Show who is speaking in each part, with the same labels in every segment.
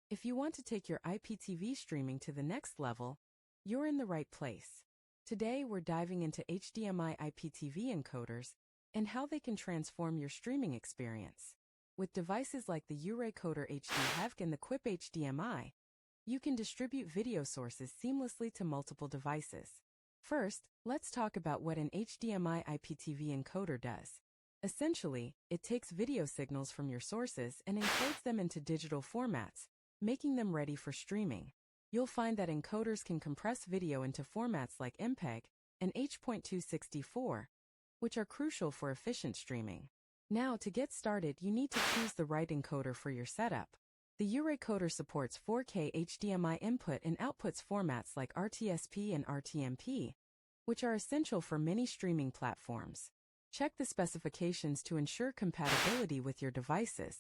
Speaker 1: If you want to take your IPTV streaming to the next level, you're in the right place. Today we're diving into HDMI IPTV encoders and how they can transform your streaming experience. With devices like the Encoder HD HEVC and the Quip HDMI, you can distribute video sources seamlessly to multiple devices. First, let's talk about what an HDMI IPTV encoder does. Essentially, it takes video signals from your sources and encodes them into digital formats, making them ready for streaming. You'll find that encoders can compress video into formats like MPEG and H.264, which are crucial for efficient streaming. Now, to get started, you need to choose the right encoder for your setup. The Encoder supports 4K HDMI input and outputs formats like RTSP and RTMP, which are essential for many streaming platforms. Check the specifications to ensure compatibility with your devices.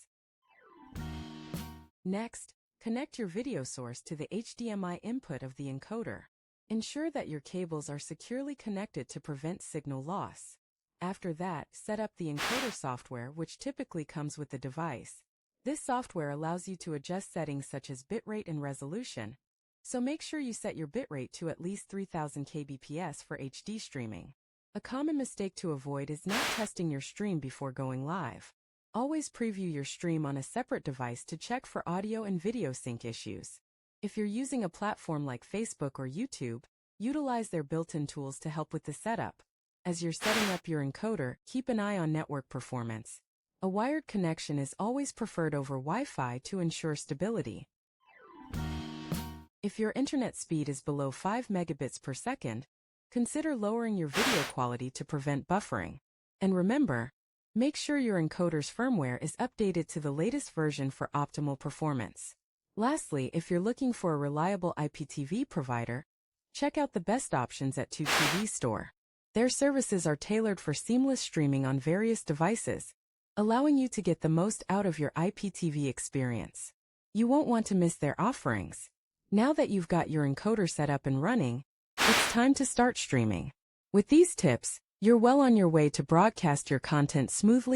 Speaker 1: Next, connect your video source to the HDMI input of the encoder. Ensure that your cables are securely connected to prevent signal loss. After that, set up the encoder software, which typically comes with the device. This software allows you to adjust settings such as bitrate and resolution, so make sure you set your bitrate to at least 3000 kbps for HD streaming. A common mistake to avoid is not testing your stream before going live. Always preview your stream on a separate device to check for audio and video sync issues. If you're using a platform like Facebook or YouTube, utilize their built-in tools to help with the setup. As you're setting up your encoder, keep an eye on network performance. A wired connection is always preferred over Wi-Fi to ensure stability. If your internet speed is below 5 megabits per second, consider lowering your video quality to prevent buffering. And remember, make sure your encoder's firmware is updated to the latest version for optimal performance. Lastly, if you're looking for a reliable IPTV provider, check out the best options at 2TV Store. Their services are tailored for seamless streaming on various devices, allowing you to get the most out of your IPTV experience. You won't want to miss their offerings. Now that you've got your encoder set up and running, it's time to start streaming. With these tips, you're well on your way to broadcast your content smoothly